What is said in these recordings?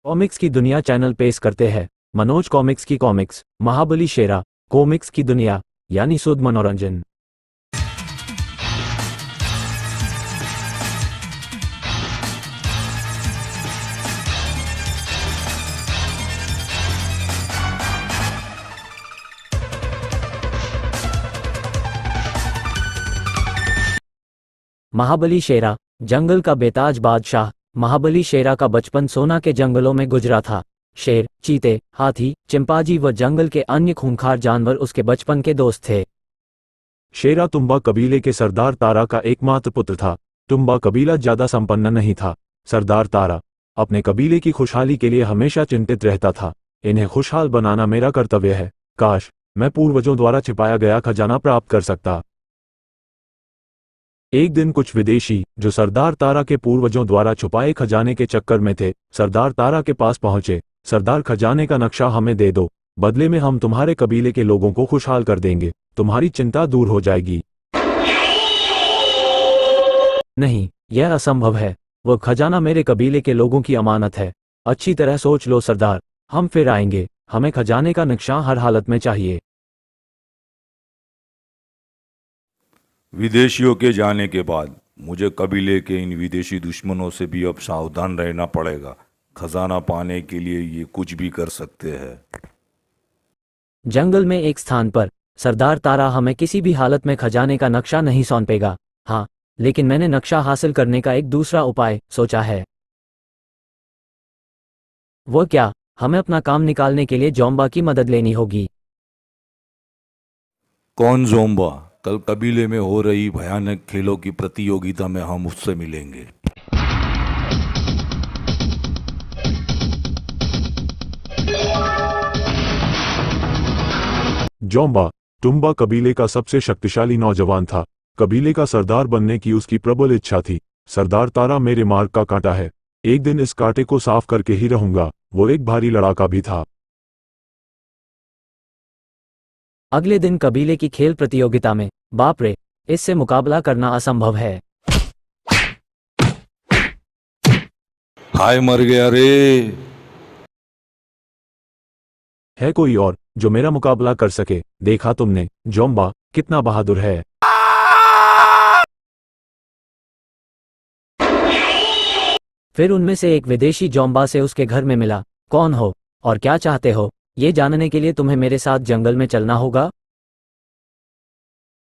Comics की दुनिया channel पेश करते हैं मनोज कॉमिक्स की कॉमिक्स महाबली शेरा कॉमिक्स की दुनिया यानी शुद्ध मनोरंजन। महाबली शेरा जंगल का बेताज बादशाह। महाबली शेरा का बचपन सोना के जंगलों में गुजरा था। शेर, चीते, हाथी, चिंपांजी व जंगल के अन्य खूंखार जानवर उसके बचपन के दोस्त थे। शेरा तुम्बा कबीले के सरदार तारा का एकमात्र पुत्र था। तुम्बा कबीला ज्यादा संपन्न नहीं था। सरदार तारा अपने कबीले की खुशहाली के लिए हमेशा चिंतित रहता था। इन्हें खुशहाल बनाना मेरा कर्तव्य है। काश मैं पूर्वजों द्वारा छिपाया गया खजाना प्राप्त कर सकता। एक दिन कुछ विदेशी जो सरदार तारा के पूर्वजों द्वारा छुपाए खजाने के चक्कर में थे, सरदार तारा के पास पहुंचे। सरदार, खजाने का नक्शा हमें दे दो, बदले में हम तुम्हारे कबीले के लोगों को खुशहाल कर देंगे, तुम्हारी चिंता दूर हो जाएगी। नहीं, यह असंभव है। वह खजाना मेरे कबीले के लोगों की अमानत है। अच्छी तरह सोच लो सरदार, हम फिर आएंगे। हमें खजाने का नक्शा हर हालत में चाहिए। विदेशियों के जाने के बाद मुझे कबीले के इन विदेशी दुश्मनों से भी अब सावधान रहना पड़ेगा। खजाना पाने के लिए ये कुछ भी कर सकते हैं। जंगल में एक स्थान पर सरदार तारा हमें किसी भी हालत में खजाने का नक्शा नहीं सौंपेगा। हाँ, लेकिन मैंने नक्शा हासिल करने का एक दूसरा उपाय सोचा है। वो क्या? हमें अपना काम निकालने के लिए जोम्बा की मदद लेनी होगी। कौन जोम्बा? कल कबीले में हो रही भयानक खेलों की प्रतियोगिता में हम उससे मिलेंगे। जोम्बा तुम्बा कबीले का सबसे शक्तिशाली नौजवान था। कबीले का सरदार बनने की उसकी प्रबल इच्छा थी। सरदार तारा मेरे मार्ग का कांटा है। एक दिन इस कांटे को साफ करके ही रहूंगा। वो एक भारी लड़ाका भी था। अगले दिन कबीले की खेल प्रतियोगिता में, बाप रे, इससे मुकाबला करना असंभव है। हाय, मर गया रे। है कोई और जो मेरा मुकाबला कर सके? देखा तुमने, जोम्बा कितना बहादुर है। फिर उनमें से एक विदेशी जोम्बा से उसके घर में मिला। कौन हो और क्या चाहते हो, ये जानने के लिए तुम्हें मेरे साथ जंगल में चलना होगा।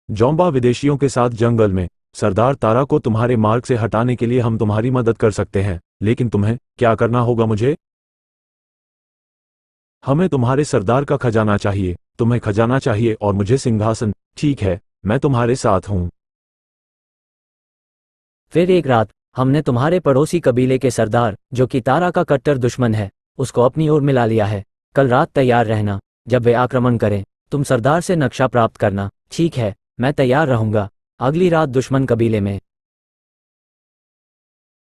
जोम्बा विदेशियों के साथ जंगल में। सरदार तारा को तुम्हारे मार्ग से हटाने के लिए हम तुम्हारी मदद कर सकते हैं, लेकिन तुम्हें क्या करना होगा मुझे? हमें तुम्हारे सरदार का खजाना चाहिए। तुम्हें खजाना चाहिए और मुझे सिंहासन। ठीक है, मैं तुम्हारे साथ हूं। फिर एक रात हमने तुम्हारे पड़ोसी कबीले के सरदार, जो कि तारा का कट्टर दुश्मन है, उसको अपनी ओर मिला लिया है। कल रात तैयार रहना। जब वे आक्रमण करें तुम सरदार से नक्शा प्राप्त करना। ठीक है, मैं तैयार रहूंगा। अगली रात दुश्मन कबीले में।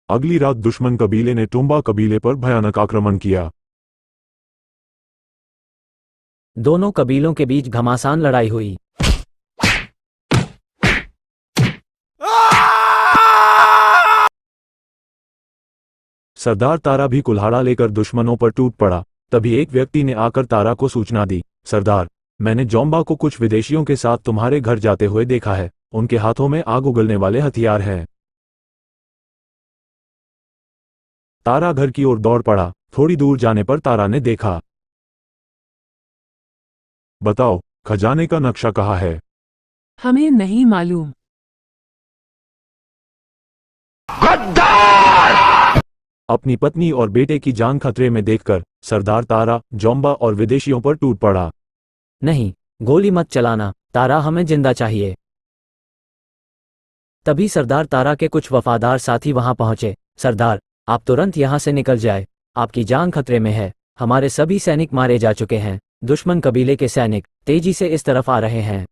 अगली रात दुश्मन कबीले ने तुम्बा कबीले पर भयानक आक्रमण किया। दोनों कबीलों के बीच घमासान लड़ाई हुई। सरदार तारा भी कुल्हाड़ा लेकर दुश्मनों पर टूट पड़ा। तभी एक व्यक्ति ने आकर तारा को सूचना दी, सरदार, मैंने जोम्बा को कुछ विदेशियों के साथ तुम्हारे घर जाते हुए देखा है। उनके हाथों में आग उगलने वाले हथियार हैं। तारा घर की ओर दौड़ पड़ा। थोड़ी दूर जाने पर तारा ने देखा। बताओ, खजाने का नक्शा कहाँ है? हमें नहीं मालूम। अपनी पत्नी और बेटे की जान खतरे में देखकर सरदार तारा जोम्बा और विदेशियों पर टूट पड़ा। नहीं, गोली मत चलाना तारा, हमें जिंदा चाहिए। तभी सरदार तारा के कुछ वफादार साथी वहां पहुंचे। सरदार, आप तुरंत यहां से निकल जाए, आपकी जान खतरे में है। हमारे सभी सैनिक मारे जा चुके हैं। दुश्मन कबीले के सैनिक तेजी से इस तरफ आ रहे हैं।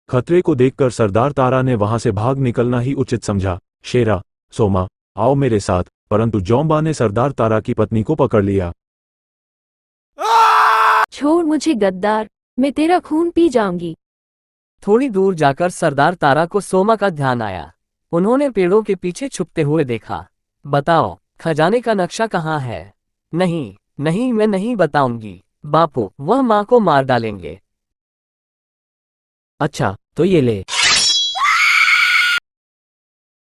खतरे को देखकर सरदार तारा ने वहां से भाग निकलना ही उचित समझा। शेरा, सोमा, आओ मेरे साथ। परंतु जोम्बा ने सरदार तारा की पत्नी को पकड़ लिया। छोड़ मुझे गद्दार, मैं तेरा खून पी जाऊंगी। थोड़ी दूर जाकर सरदार तारा को सोमा का ध्यान आया। उन्होंने पेड़ों के पीछे छुपते हुए देखा। बताओ, खजाने का नक्शा कहाँ है? नहीं, नहीं, मैं नहीं बताऊंगी। बापू, वह माँ को मार डालेंगे। अच्छा, तो ये ले।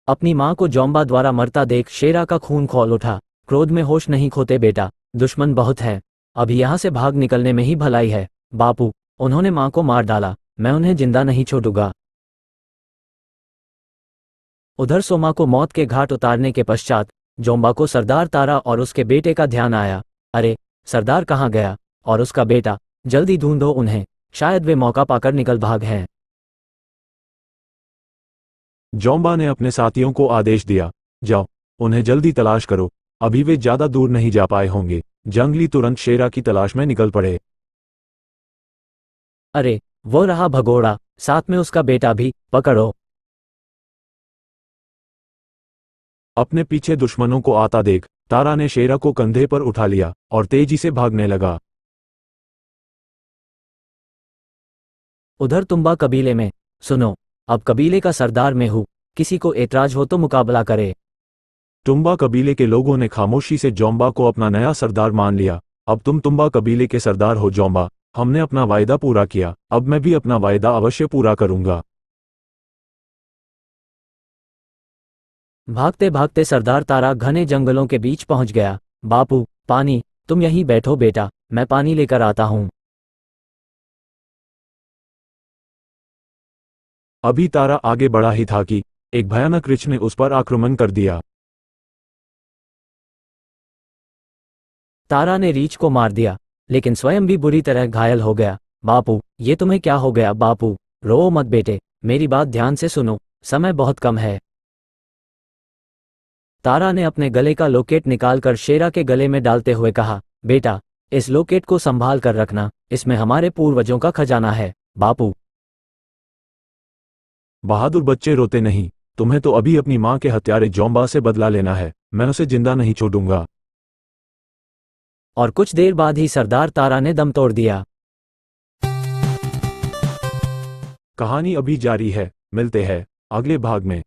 अपनी माँ को जोम्बा द्वारा मरता देख शेरा का खून खौल उठा। क्रोध में होश नहीं खोते बेटा, दुश्मन बहुत हैं। अभी यहाँ से भाग निकलने में ही भलाई है। बापू, उन्होंने माँ को मार डाला, मैं उन्हें जिंदा नहीं छोड़ूंगा। उधर सोमा को मौत के घाट उतारने के पश्चात जोम्बा को सरदार तारा और उसके बेटे का ध्यान आया। अरे, सरदार कहाँ गया? और उसका बेटा? जल्दी ढूंढो उन्हें, शायद वे मौका पाकर निकल भाग हैं। जोम्बा ने अपने साथियों को आदेश दिया, जाओ, उन्हें जल्दी तलाश करो, अभी वे ज्यादा दूर नहीं जा पाए होंगे। जंगली तुरंत शेरा की तलाश में निकल पड़े। अरे, वो रहा भगोड़ा, साथ में उसका बेटा भी, पकड़ो। अपने पीछे दुश्मनों को आता देख तारा ने शेरा को कंधे पर उठा लिया और तेजी से भागने लगा। उधर तुम्बा कबीले में, सुनो, अब कबीले का सरदार मैं हूँ, किसी को एतराज हो तो मुकाबला करे। तुम्बा कबीले के लोगों ने खामोशी से जोम्बा को अपना नया सरदार मान लिया। अब तुम तुम्बा कबीले के सरदार हो जोम्बा, हमने अपना वायदा पूरा किया, अब मैं भी अपना वायदा अवश्य पूरा करूंगा। भागते भागते सरदार तारा घने जंगलों के बीच पहुंच गया। बापू, पानी, तुम यहीं बैठो बेटा, मैं पानी लेकर आता हूं। अभी तारा आगे बढ़ा ही था कि एक भयानक रीछ ने उस पर आक्रमण कर दिया। तारा ने रीछ को मार दिया, लेकिन स्वयं भी बुरी तरह घायल हो गया। बापू, ये तुम्हें क्या हो गया? बापू, रो मत बेटे, मेरी बात ध्यान से सुनो, समय बहुत कम है। तारा ने अपने गले का लॉकेट निकालकर शेरा के गले में डालते हुए कहा, बेटा, इस लॉकेट को संभाल कर रखना, इसमें हमारे पूर्वजों का खजाना है। बापू। बहादुर बच्चे रोते नहीं, तुम्हें तो अभी अपनी माँ के हत्यारे जोम्बा से बदला लेना है, मैं उसे जिंदा नहीं छोड़ूंगा। और कुछ देर बाद ही सरदार तारा ने दम तोड़ दिया। कहानी अभी जारी है, मिलते हैं अगले भाग में।